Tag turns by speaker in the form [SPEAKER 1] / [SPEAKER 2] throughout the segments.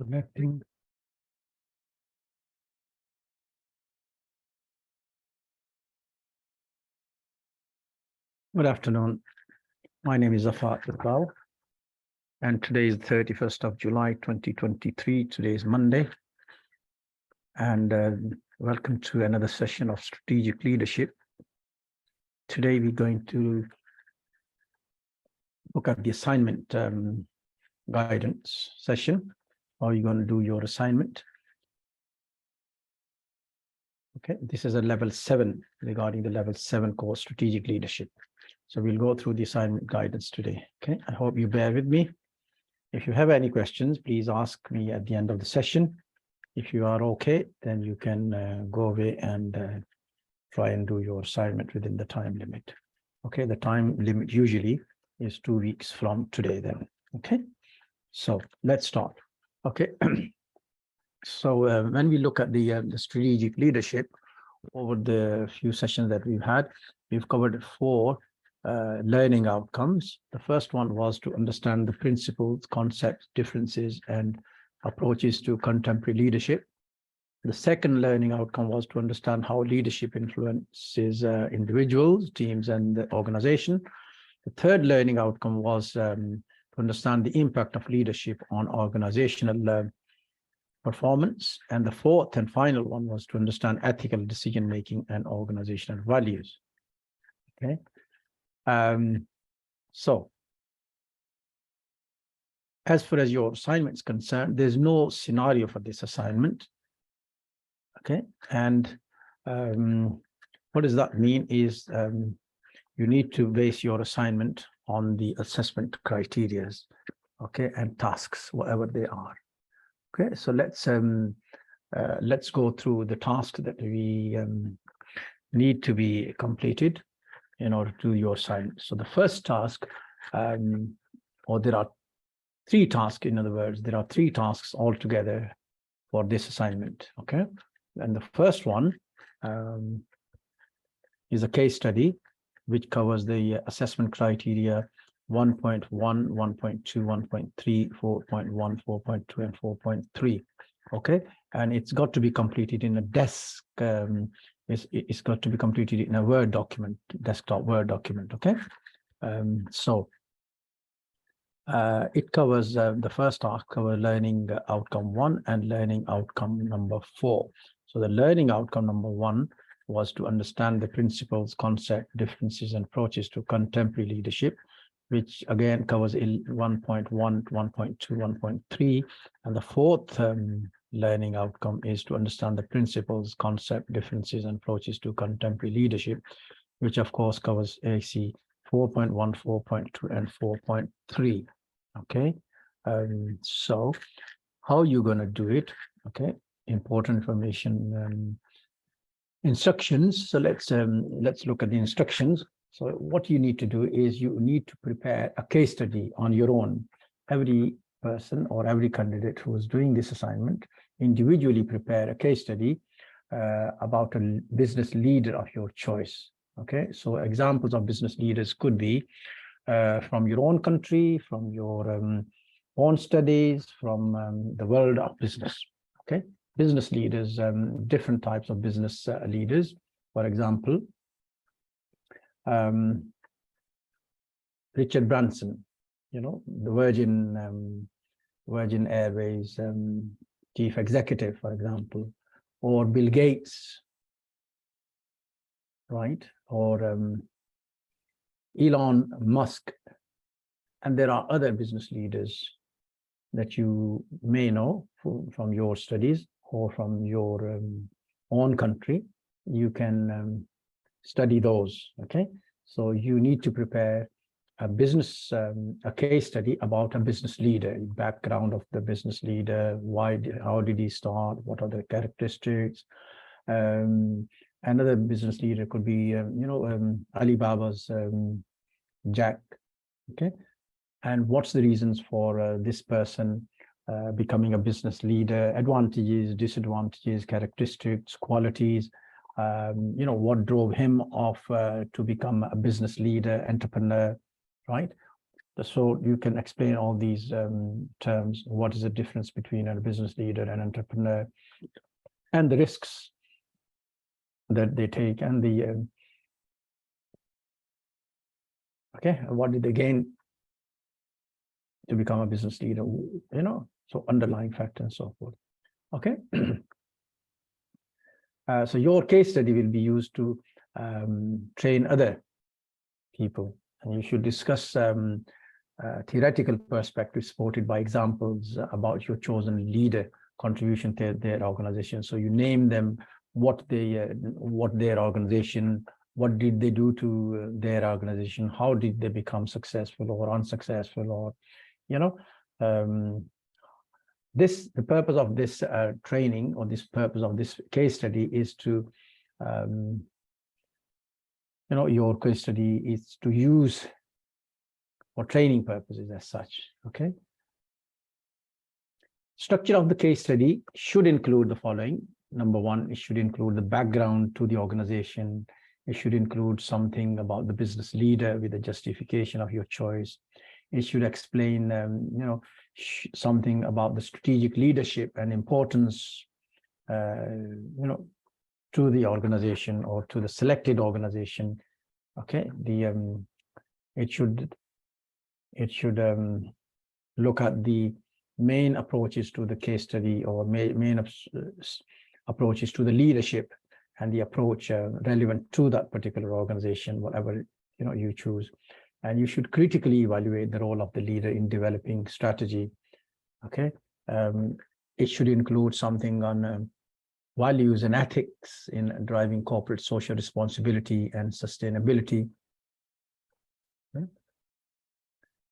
[SPEAKER 1] Connecting. Good afternoon. My name is ATHE, and today is the 31st of July 2023. Today is Monday, and welcome to another session of strategic leadership. Today we're going to look at the assignment guidance session. How are you going to do your assignment? Okay, this is a level 7 regarding the level 7 course, strategic leadership. So we'll go through the assignment guidance today. Okay, I hope you bear with me. If you have any questions, please ask me at the end of the session. If you are okay, then you can go away and try and do your assignment within the time limit. Okay, the time limit usually is 2 weeks from today then. Okay, so let's start. Okay, so when we look at the strategic leadership, over the few sessions that we've covered 4 learning outcomes. The first one was to understand the principles, concepts, differences, and approaches to contemporary leadership. The second learning outcome was to understand how leadership influences individuals, teams, and the organization. The third learning outcome was to understand the impact of leadership on organizational performance. And the fourth and final one was to understand ethical decision-making and organizational values. Okay. So as far as your assignment is concerned, there's no scenario for this assignment. Okay. And what does that mean is you need to base your assignment on the assessment criteria, okay, and tasks, whatever they are. Okay, so let's go through the tasks that we need to be completed in order to do your assignment. So the first task, or there are 3 tasks, in other words, there are 3 tasks altogether for this assignment. Okay, and the first one is a case study which covers the assessment criteria 1.1, 1.2, 1.3, 4.1, 4.2, and 4.3. Okay, and it's got to be completed in a desk. It's got to be completed in a Word document, desktop Word document. Okay, so it covers the first task covers learning outcome 1 and learning outcome number 4. So the learning outcome number 1 was to understand the principles, concepts, differences, and approaches to contemporary leadership, which again covers 1.1, 1.2, 1.3. And the fourth learning outcome is to understand the principles, concept, differences, and approaches to contemporary leadership, which of course covers AC 4.1, 4.2, and 4.3. Okay, so how are you going to do it? Okay, important information. Instructions. So let's look at the instructions. So what you need to do is you need to prepare a case study on your own. Every person or every candidate who is doing this assignment individually prepare a case study about a business leader of your choice. Okay, so examples of business leaders could be from your own country, from your own studies, from the world of business. Okay, business leaders, different types of business leaders. For example, Richard Branson, you know, the Virgin Airways chief executive, for example, or Bill Gates, right, or Elon Musk. And there are other business leaders that you may know from your studies or from your own country. You can study those. Okay, so you need to prepare a business a case study about a business leader, background of the business leader, how did he start, what are the characteristics. Another business leader could be Alibaba's Jack. Okay, and what's the reasons for this person becoming a business leader, advantages, disadvantages, characteristics, qualities, what drove him off to become a business leader, entrepreneur, right? So you can explain all these terms. What is the difference between a business leader and entrepreneur, and the risks that they take, and the what did they gain to become a business leader, so underlying factor and so forth. Okay. So your case study will be used to train other people, and you should discuss theoretical perspective supported by examples about your chosen leader contribution to their organization. So you name them, what their organization, what did they do to their organization, how did they become successful or unsuccessful, or the purpose of this training, or this purpose of this case study is to your case study is to use for training purposes as such. Okay. Structure of the case study should include the following. Number one, it should include the background to the organization. It should include something about the business leader with the justification of your choice. It should explain, something about the strategic leadership and importance, to the organization or to the selected organization. Okay. It should look at the main approaches to the case study, or main approaches to the leadership, and the approach relevant to that particular organization, whatever you choose. And you should critically evaluate the role of the leader in developing strategy. Okay. It should include something on values and ethics in driving corporate social responsibility and sustainability. Okay.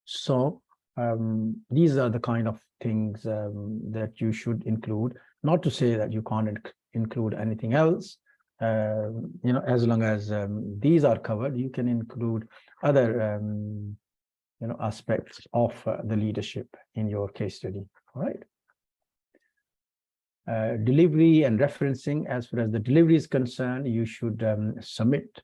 [SPEAKER 1] So these are the kind of things that you should include. Not to say that you can't include anything else. As long as these are covered, you can include other aspects of the leadership in your case study. All right. Delivery and referencing. As far as the delivery is concerned, you should submit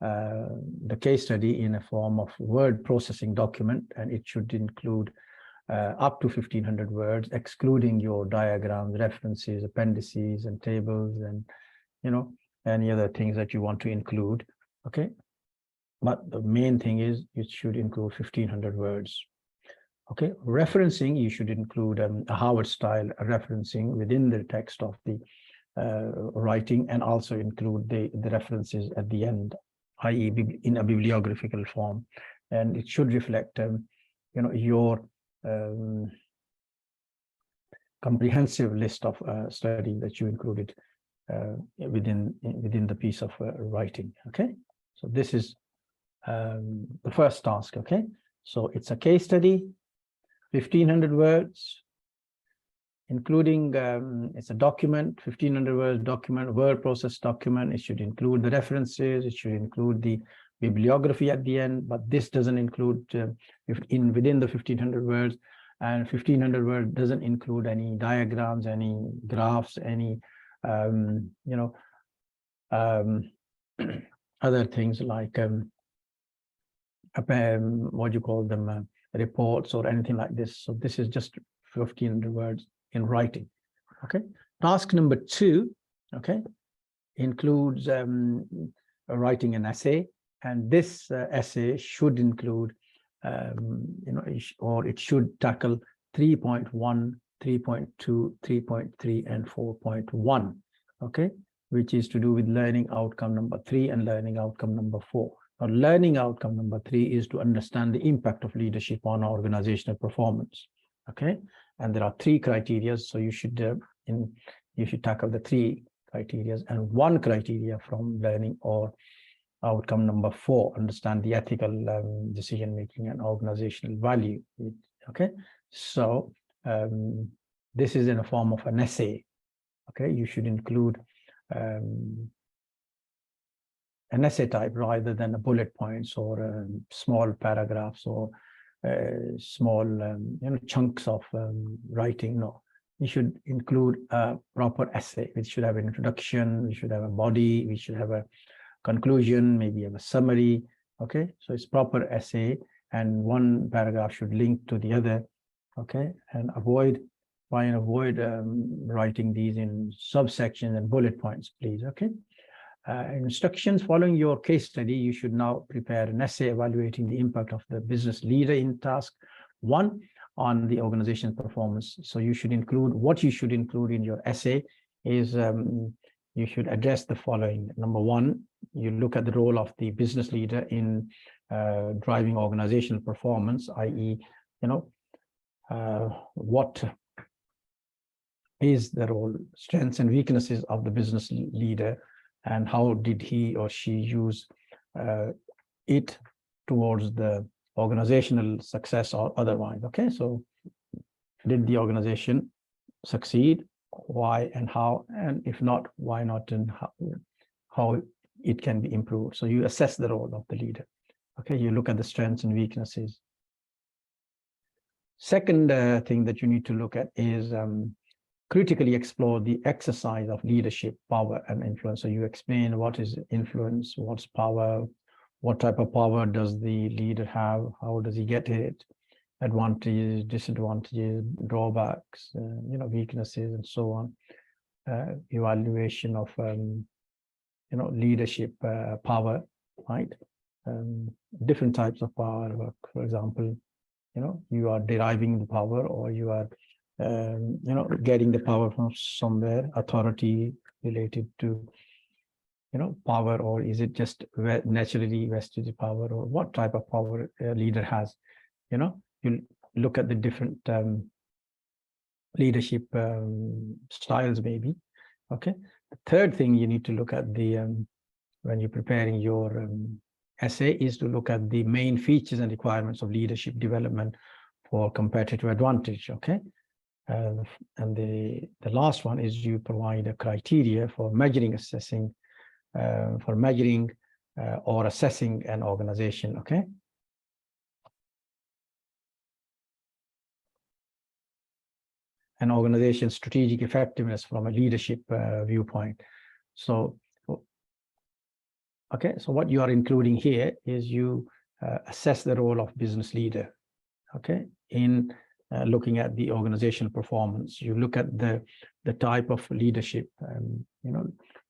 [SPEAKER 1] the case study in a form of word processing document, and it should include up to 1,500 words, excluding your diagrams, references, appendices, and tables, and any other things that you want to include. Okay. But the main thing is it should include 1,500 words. Okay. Referencing, you should include a Harvard style referencing within the text of the writing, and also include the references at the end, i.e. in a bibliographical form. And it should reflect your comprehensive list of study that you included within the piece of writing. Okay. So this is the first task. Okay. So it's a case study, 1,500 words, including it's a document, 1,500 words document, word process document. It should include the references. It should include the bibliography at the end, but this doesn't include within the 1,500 words, and 1,500 words doesn't include any diagrams, any graphs, any other things like what you call them, reports or anything like this. So this is just 1,500 words in writing. Okay. Task number 2, okay, includes writing an essay, and this essay should include or it should tackle 3.1, 3.2, 3.3, and 4.1. Okay, which is to do with learning outcome number 3 and learning outcome number 4. Now, learning outcome number 3 is to understand the impact of leadership on organizational performance. Okay, and there are 3 criteria, so you should tackle the 3 criteria, and 1 criteria from learning or outcome number 4, understand the ethical decision making and organizational value. Okay, so this is in a form of an essay. Okay, you should include an essay type rather than a bullet points or small paragraphs or small chunks of writing. No, you should include a proper essay. It should have an introduction, we should have a body, we should have a conclusion, maybe have a summary. Okay, so it's proper essay, and one paragraph should link to the other, okay, and try and avoid writing these in subsections and bullet points, please, okay. Instructions: following your case study, you should now prepare an essay evaluating the impact of the business leader in task 1 on the organization's performance. So you should include, what you should include in your essay is you should address the following. Number 1, you look at the role of the business leader in driving organizational performance, i.e., what is the role, strengths and weaknesses of the business leader, and how did he or she use it towards the organizational success or otherwise, okay? So did the organization succeed, why and how, and if not, why not, and how it can be improved. So you assess the role of the leader, okay? You look at the strengths and weaknesses. Second thing that you need to look at is critically explore the exercise of leadership, power, and influence. So you explain what is influence, what's power, what type of power does the leader have, how does he get it, advantages, disadvantages, drawbacks, weaknesses, and so on. Evaluation of leadership power, right? Different types of power. For example, you are deriving the power, or you are getting the power from somewhere, authority related to power, or is it just naturally vested power, or what type of power a leader has. You look at the different leadership styles, maybe, okay. The third thing you need to look at when you're preparing your essay is to look at the main features and requirements of leadership development for competitive advantage, okay. And the last one is you provide a criteria for measuring, assessing, or assessing an organization, okay. An organization's strategic effectiveness from a leadership viewpoint. So, okay, so what you are including here is you assess the role of business leader, okay, in looking at the organizational performance. You look at the type of leadership,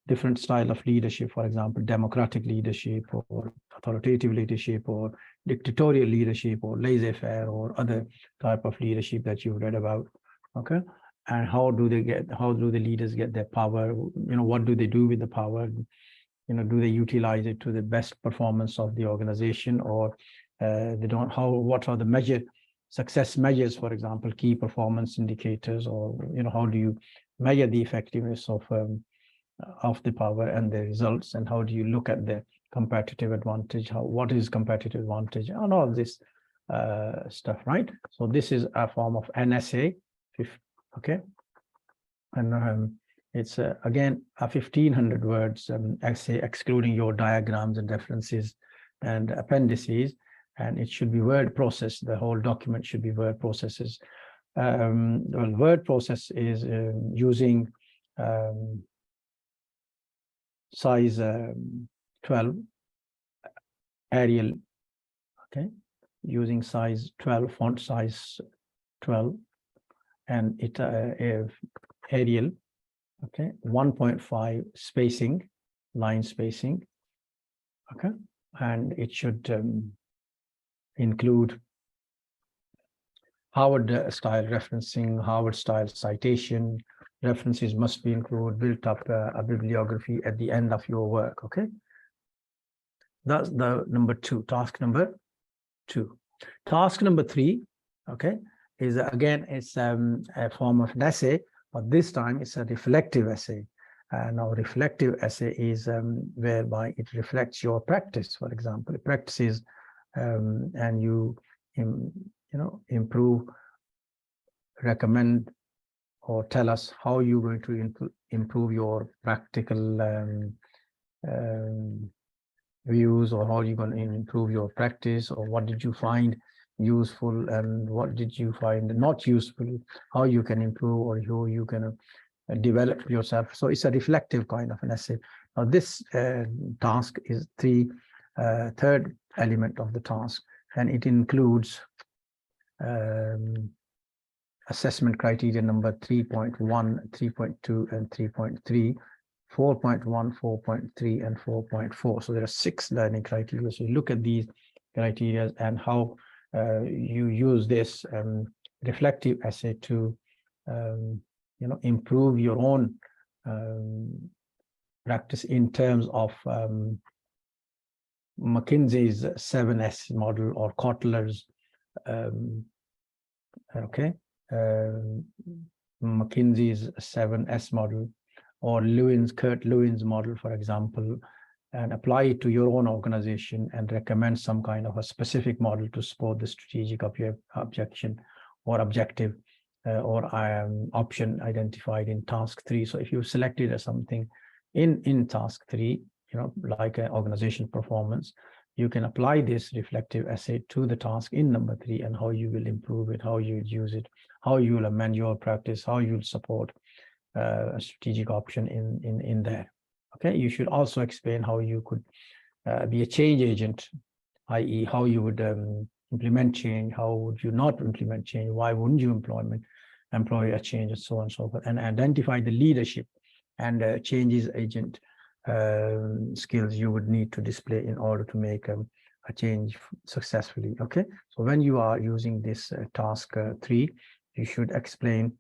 [SPEAKER 1] different style of leadership, for example, democratic leadership, or authoritative leadership, or dictatorial leadership, or laissez-faire, or other type of leadership that you've read about, okay. And how do the leaders get their power? What do they do with the power? Do they utilize it to the best performance of the organization, or they don't? What are the success measures, for example, key performance indicators, or how do you measure the effectiveness of the power and the results, and how do you look at the competitive advantage? What is competitive advantage, and all this stuff, right? So this is a form of an essay, okay, and it's again a 1,500 words essay, excluding your diagrams and references and appendices. And it should be word processed. The whole document should be word processes. Well, word process is using size 12 Arial, okay, using size 12, font size 12, and it Arial, okay, 1.5 spacing, line spacing, okay, and it should include Howard style referencing, Howard style citation. References must be included, built up a bibliography at the end of your work, okay. That's the number 2, task number 2. Task number 3, okay, is again, it's a form of an essay, but this time it's a reflective essay. Now, reflective essay is whereby it reflects your practice. For example, practices, and you improve, recommend, or tell us how you're going to improve your practical views, or how you're going to improve your practice, or what did you find useful and what did you find not useful, how you can improve, or how you can develop yourself. So it's a reflective kind of an essay. Now this task is third element of the task, and it includes assessment criteria number 3.1, 3.2, and 3.3, 4.1, 4.3, and 4.4. So there are 6 learning criteria. So you look at these criteria and how you use this reflective essay to improve your own practice in terms of McKinsey's 7S model or Kotler's McKinsey's 7S model, or Kurt Lewin's model, for example, and apply it to your own organization and recommend some kind of a specific model to support the strategic objection or objective or option identified in task 3. So if you selected something in task 3, like an organization performance, you can apply this reflective essay to the task in number 3 and how you will improve it, how you use it, how you will amend your practice, how you'll support a strategic option in there. Okay, you should also explain how you could be a change agent, i.e. how you would implement change, how would you not implement change, why wouldn't you employ a change, and so on and so forth, and identify the leadership and changes agent skills you would need to display in order to make a change successfully. Okay, so when you are using this task 3, you should explain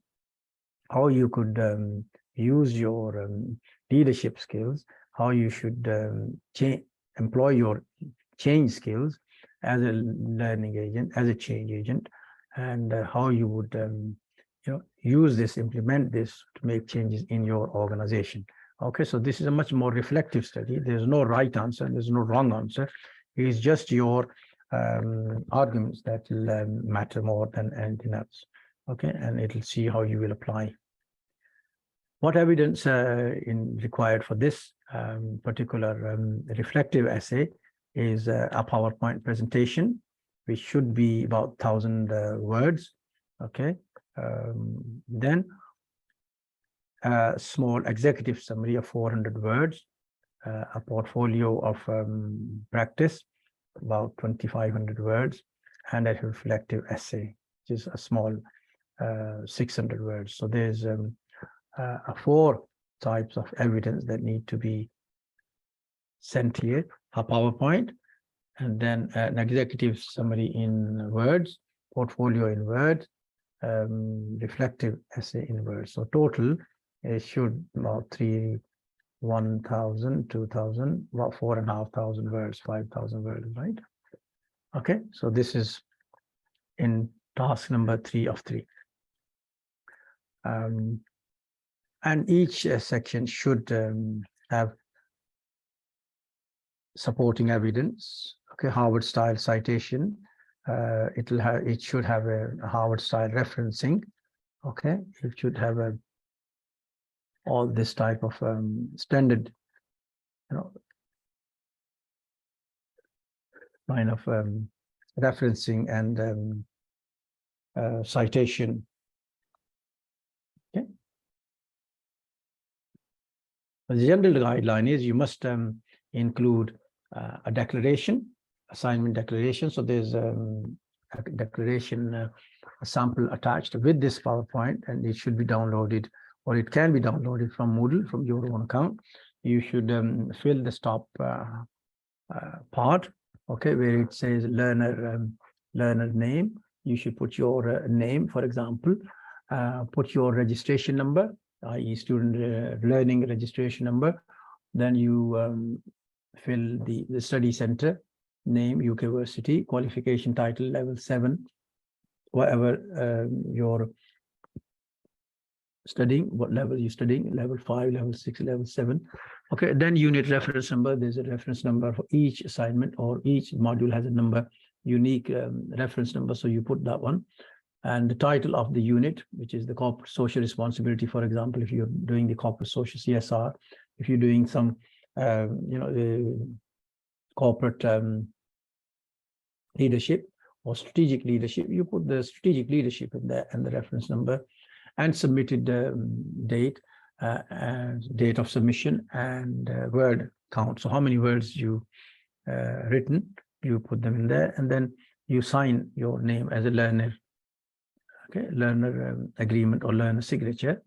[SPEAKER 1] how you could use your leadership skills, how you should employ your change skills as a learning agent, as a change agent, and how you would use this, implement this to make changes in your organization. Okay, so this is a much more reflective study. There's no right answer, there's no wrong answer. It's just your arguments that will matter more than anything else. Okay, and it'll see how you will apply. What evidence required for this particular reflective essay is a PowerPoint presentation, which should be about 1,000 words. Okay, then a small executive summary of 400 words, a portfolio of practice, about 2,500 words, and a reflective essay, which is a small 600 words. So there's 4 types of evidence that need to be sent here: a PowerPoint, and then an executive summary in words, portfolio in words, reflective essay in words. So total it should about 1,000, 2,000, about 4,500 words, 5,000 words, right? Okay, so this is in task number 3 of 3. And each section should have supporting evidence. Okay, Harvard style citation. It should have a Harvard style referencing. Okay, it should have all this type of standard, line of referencing and citation. Okay. The general guideline is you must include a declaration, assignment declaration. So there's a declaration, a sample attached with this PowerPoint, and it should be downloaded, or it can be downloaded from Moodle, from your own account. You should fill the top part, okay, where it says learner name. You should put your name, for example, put your registration number, i.e. student learning registration number. Then you fill the study center name, UK Versity, qualification title, level 7, whatever you're studying, what level you're studying, level 5, level 6, level 7. Okay, then unit reference number. There's a reference number for each assignment, or each module has a number, unique reference number, so you put that one. And the title of the unit, which is the corporate social responsibility, for example, if you're doing the corporate social CSR, if you're doing some corporate leadership or strategic leadership, you put the strategic leadership in there and the reference number, and submitted date, and date of submission, and word count. So how many words you written, you put them in there, and then you sign your name as a learner, okay, learner agreement or learner signature.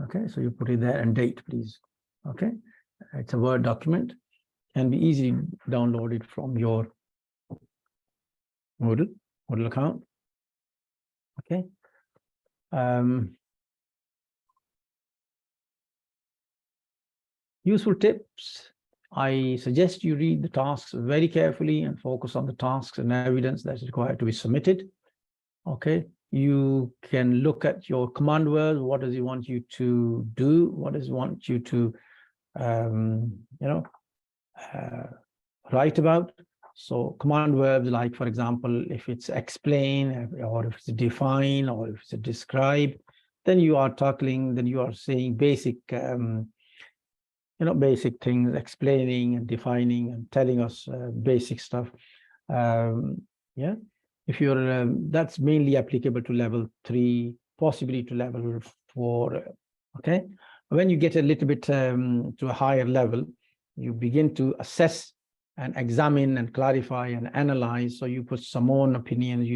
[SPEAKER 1] Okay, so you put it there and date, please. Okay, it's a Word document, can be easily downloaded from your Moodle account. Okay. Useful tips. I suggest you read the tasks very carefully and focus on the tasks and evidence that's required to be submitted. Okay. You can look at your command words. What does he want you to do? What does he want you to, write about? So command verbs, like, for example, if it's explain or if it's define or if it's describe, then you are tackling, then you are saying basic, basic things, explaining and defining and telling us basic stuff. Yeah, if you're, that's mainly applicable to level 3, possibly to level 4. Okay, when you get a little bit to a higher level, you begin to assess and examine and clarify and analyze. So you put some own opinions,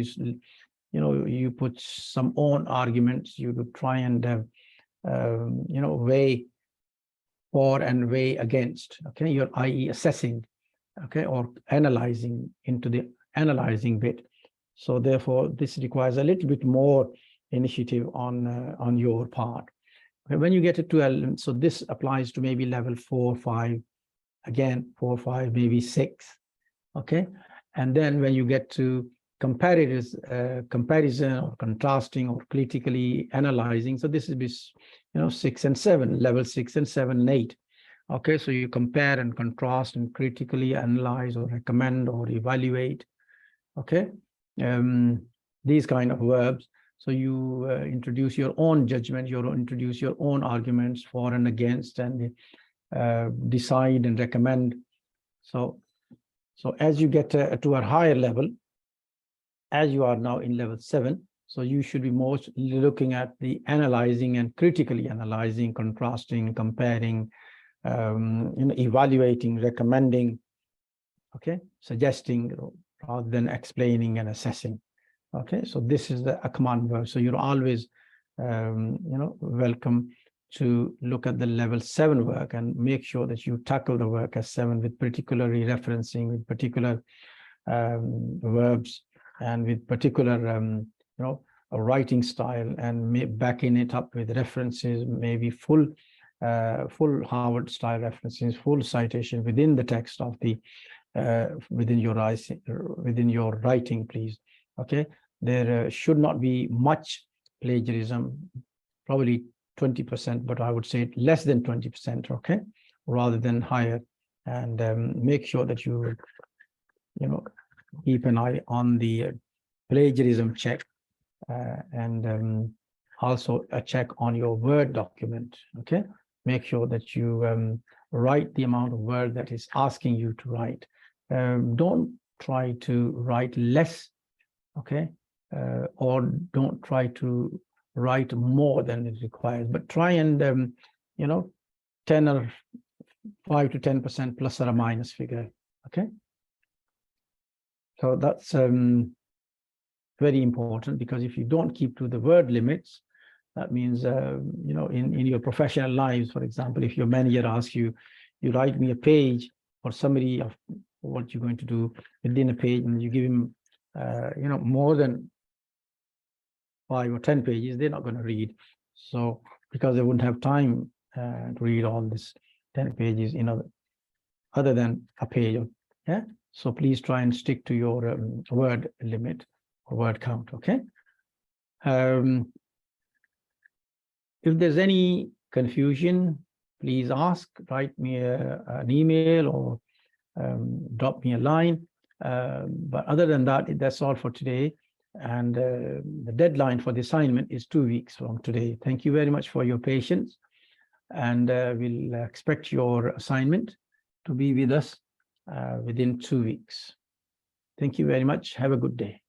[SPEAKER 1] you put some own arguments, you could try and weigh for and weigh against. Okay, you're i.e. assessing, okay, or analyzing into the analyzing bit. So therefore this requires a little bit more initiative on your part. Okay, when you get it to so this applies to maybe level 4, 5, again 4, 5, maybe 6. Okay, and then when you get to comparison or contrasting or critically analyzing, so this is 6 and 7, level 6 and 7 and 8. Okay, so you compare and contrast and critically analyze or recommend or evaluate. Okay, these kind of verbs. So you introduce your own judgment, you introduce your own arguments for and against, and decide and recommend. So as you get to a higher level, as you are now in level 7, so you should be most looking at the analyzing and critically analyzing, contrasting, comparing, evaluating, recommending, okay, suggesting rather than explaining and assessing. Okay, so this is a command verb. So you're always welcome to look at the level 7 work and make sure that you tackle the work as 7 with particularly referencing, with particular verbs, and with particular a writing style, and backing it up with references, maybe full Harvard style references, full citation within the text of the within your writing, please. Okay, there should not be much plagiarism, probably 20%, but I would say less than 20%. Okay, rather than higher, and make sure that you keep an eye on the plagiarism check, and also a check on your Word document. Okay, make sure that you write the amount of word that is asking you to write. Don't try to write less, okay, or don't try to write more than it requires, but try and 10 or 5 to 10% plus or a minus figure. Okay, so that's very important, because if you don't keep to the word limits, that means in your professional lives, for example, if your manager asks you, you write me a page or summary of what you're going to do within a page, and you give him more than 5 or 10 pages, they're not going to read. So because they wouldn't have time to read all this 10 pages other than a page. Yeah, so please try and stick to your word limit or word count. Okay, if there's any confusion, please ask, write me an email or drop me a line, but other than that, that's all for today. And the deadline for the assignment is 2 weeks from today. Thank you very much for your patience, and we'll expect your assignment to be with us within 2 weeks. Thank you very much. Have a good day.